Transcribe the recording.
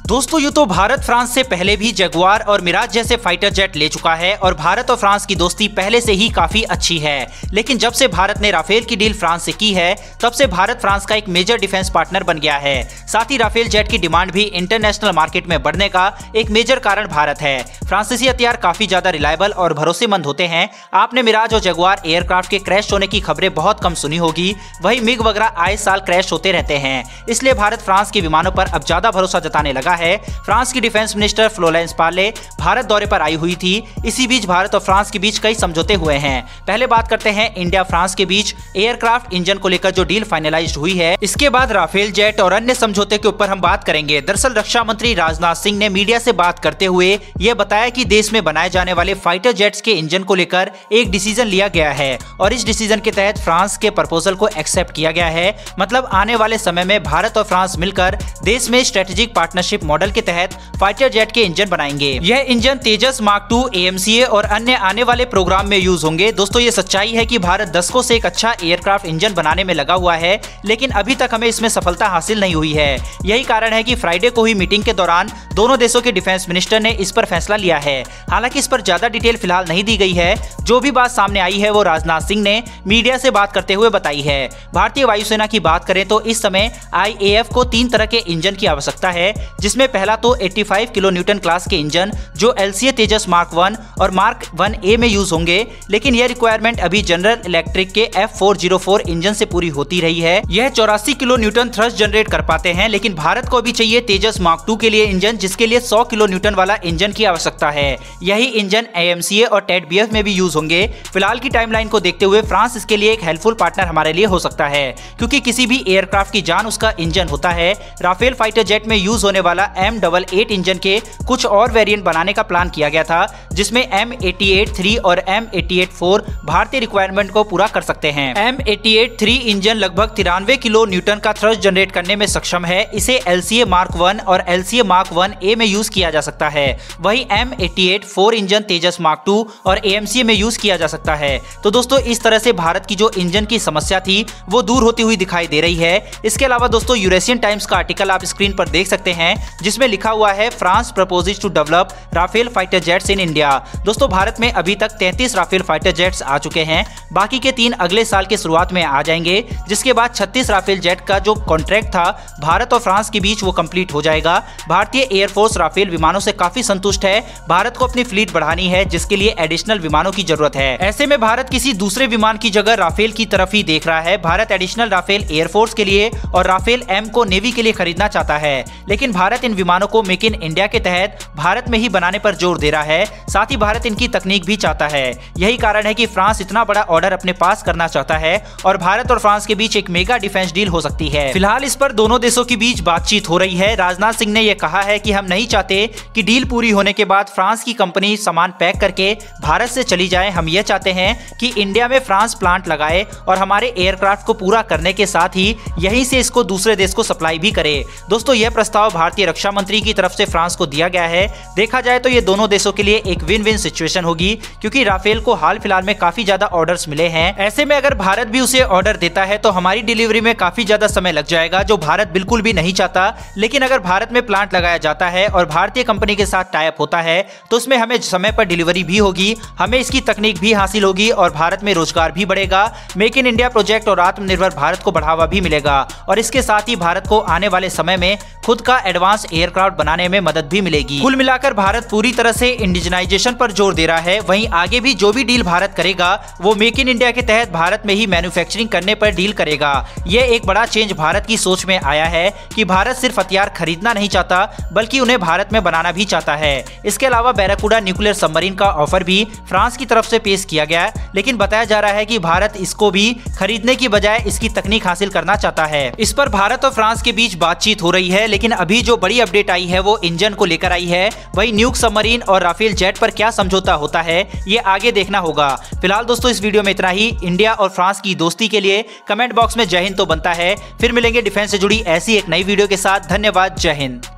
दोस्तों यूं तो भारत फ्रांस से पहले भी जगुआर और मिराज जैसे फाइटर जेट ले चुका है और भारत और फ्रांस की दोस्ती पहले से ही काफी अच्छी है। लेकिन जब से भारत ने राफेल की डील फ्रांस से की है तब से भारत फ्रांस का एक मेजर डिफेंस पार्टनर बन गया है। साथ ही राफेल जेट की डिमांड भी इंटरनेशनल मार्केट में बढ़ने का एक मेजर कारण भारत है। फ्रांसीसी हथियार काफी ज्यादा रिलायबल और भरोसेमंद होते हैं। आपने मिराज और जगुआर एयरक्राफ्ट के क्रैश होने की खबरें बहुत कम सुनी होगी, वही मिग वगैरह आए साल क्रैश होते रहते हैं। इसलिए भारत फ्रांस के विमानों पर अब ज्यादा भरोसा जताने लगा है। फ्रांस की defence minister Florence Parly Bharat दौरे पर आई हुई थी। इसी बीच भारत और फ्रांस के बीच कई समझौते हुए हैं। पहले बात करते हैं इंडिया फ्रांस के बीच एयरक्राफ्ट इंजन को लेकर जो डील फाइनलाइज्ड हुई है। इसके बाद राफेल जेट और अन्य समझौते के ऊपर हम बात करेंगे। दरअसल रक्षा मंत्री राजनाथ सिंह ने मीडिया से बात करते हुए यह बताया कि देश में बनाए जाने वाले फाइटर जेट्स के इंजन को लेकर एक डिसीजन लिया गया है और इस डिसीजन के तहत फ्रांस के प्रपोजल को एक्सेप्ट किया गया है। मतलब आने वाले समय में भारत और फ्रांस मिलकर देश में स्ट्रेटेजिक पार्टनरशिप मॉडल के तहत फाइटर जेट के इंजन बनाएंगे। यह इंजन तेजस मार्क 2 AMCA और अन्य आने वाले प्रोग्राम में यूज होंगे। दोस्तों ये सच्चाई है कि भारत दशकों से एक अच्छा एयरक्राफ्ट इंजन बनाने में लगा हुआ है, लेकिन अभी तक हमें इसमें सफलता हासिल नहीं हुई है। यही कारण है कि फ्राइडे को हुई मीटिंग के दौरान दोनों देशों के डिफेंस मिनिस्टर ने इस पर फैसला लिया है। हालांकि इस पर ज्यादा डिटेल फिलहाल नहीं दी गई है। जो भी बात सामने आई है वो राजनाथ सिंह ने मीडिया से बात करते हुए बताई है। भारतीय वायुसेना की बात करें तो इस समय IAF को 3 तरह के इंजन की आवश्यकता है, जिसमें पहला तो 85 किलो न्यूटन क्लास के इंजन जो LCA तेजस मार्क 1 और मार्क 1A में यूज होंगे। लेकिन यह रिक्वायरमेंट अभी जनरल इलेक्ट्रिक के F404 इंजन से पूरी होती रही है। यह 84 किलो न्यूटन थ्रस्ट जनरेट कर पाते हैं, लेकिन भारत को भी चाहिए तेजस मार्क 2 के लिए इंजन, जिसके लिए 100 किलो न्यूटन वाला इंजन की आवश्यकता है। यही इंजन AMCA और TEDBF में भी यूज होंगे। फिलहाल की टाइमलाइन को देखते हुए फ्रांस इसके लिए एक हेल्पफुल पार्टनर हमारे लिए हो सकता है, क्योंकि किसी भी एयरक्राफ्ट की जान उसका इंजन होता है। राफेल फाइटर जेट में यूज होने वाला M88 इंजन के कुछ और वेरिएंट बनाने का प्लान किया गया था, जिसमें M88-3 और M88-4 भारतीय रिक्वायरमेंट को पूरा कर सकते हैं। M88-3 इंजन लगभग 93 किलो न्यूटन का थ्रस्ट जनरेट करने में सक्षम है। इसे LCA मार्क 1 और LCA मार्क 1A में यूज किया जा सकता है। वही M88-4 इंजन तेजस मार्क 2 और AMCA में यूज किया जा सकता है। तो दोस्तों इस तरह से भारत की जो इंजन की समस्या थी वो दूर होती हुई दिखाई दे रही है। इसके अलावा दोस्तों यूरेशियन टाइम्स का आर्टिकल आप स्क्रीन पर देख सकते हैं, जिसमें लिखा हुआ है France proposes to develop Rafale fighter jets in India. दोस्तों भारत में अभी तक 33 राफेल फाइटर जेट्स आ चुके हैं। बाकी के 3 अगले साल के शुरुआत में आ जाएंगे, जिसके बाद 36 राफेल जेट का जो कॉन्ट्रैक्ट था भारत और फ्रांस के बीच वो कंप्लीट हो जाएगा। भारतीय एयरफोर्स राफेल विमानों से काफी संतुष्ट है। भारत को अपनी फ्लीट बढ़ानी है, जिसके लिए एडिशनल विमानों की जरूरत है। ऐसे में भारत किसी दूसरे विमान की जगह राफेल की तरफ ही देख रहा है। भारत एडिशनल राफेल एयरफोर्स के लिए और राफेल M को नेवी के लिए खरीदना चाहता है, लेकिन भारत इन विमानों को मेक इन इंडिया के तहत भारत में ही बनाने पर जोर दे रहा है। साथ ही भारत इनकी तकनीक भी चाहता है। यही कारण है कि फ्रांस इतना बड़ा ऑर्डर अपने पास करना चाहता है और भारत और फ्रांस के बीच एक मेगा डिफेंस डील हो सकती है। फिलहाल इस पर दोनों देशों के बीच बातचीत हो रही है। राजनाथ सिंह ने यह कहा है कि हम नहीं चाहते कि डील पूरी होने के बाद फ्रांस की कंपनी सामान पैक करके भारत से चली जाए। हम यह चाहते हैं कि इंडिया में फ्रांस प्लांट लगाए और हमारे एयरक्राफ्ट को पूरा करने के साथ ही यहीं से इसको दूसरे देश को सप्लाई भी करे। दोस्तों यह प्रस्ताव भारतीय रक्षा मंत्री की तरफ से फ्रांस को दिया गया है। देखा जाए तो ये दोनों देशों के लिए एक विन विन सिचुएशन होगी, क्योंकि राफेल को हाल फिलहाल में काफी ज्यादा ऑर्डर्स मिले हैं। ऐसे में अगर भारत भी उसे ऑर्डर देता है तो हमारी डिलीवरी में काफी ज्यादा समय लग जाएगा, जो भारत बिल्कुल भी नहीं चाहता। लेकिन अगर भारत में प्लांट लगाया जाता है और भारतीय कंपनी के साथ टाई अप होता है तो उसमें हमें समय पर डिलीवरी भी होगी, हमें इसकी तकनीक भी हासिल होगी और भारत में रोजगार भी बढ़ेगा। मेक इन इंडिया प्रोजेक्ट और आत्मनिर्भर भारत को बढ़ावा भी मिलेगा और इसके साथ ही भारत को आने वाले समय में खुद का एडवांस एयरक्राफ्ट बनाने में मदद भी मिलेगी। कुल मिलाकर भारत पूरी तरह से इंडिजनाइजेशन पर जोर दे रहा है। वहीं आगे भी जो भी डील भारत करेगा वो मेक इन इंडिया के तहत भारत में ही मैन्युफैक्चरिंग करने पर डील करेगा। यह एक बड़ा चेंज भारत की सोच में आया है कि भारत सिर्फ हथियार खरीदना नहीं चाहता, बल्कि उन्हें भारत में बनाना भी चाहता है। इसके अलावा बैराकूडा न्यूक्लियर सबमरीन का ऑफर भी फ्रांस की तरफ से पेश किया गया, लेकिन बताया जा रहा है कि भारत इसको भी खरीदने की बजाय इसकी तकनीक हासिल करना चाहता है। इस पर भारत और फ्रांस के बीच बातचीत हो रही है, लेकिन अभी जो बड़ी अपडेट आई है वो इंजन को लेकर आई है। वही न्यूक सबमरीन और राफेल जेट पर क्या समझौता होता है ये आगे देखना होगा। फिलहाल दोस्तों इस वीडियो में इतना ही। इंडिया और फ्रांस की दोस्ती के लिए कमेंट बॉक्स में जय हिंद तो बनता है। फिर मिलेंगे डिफेंस से जुड़ी ऐसी एक नई वीडियो के साथ। धन्यवाद। जय हिंद।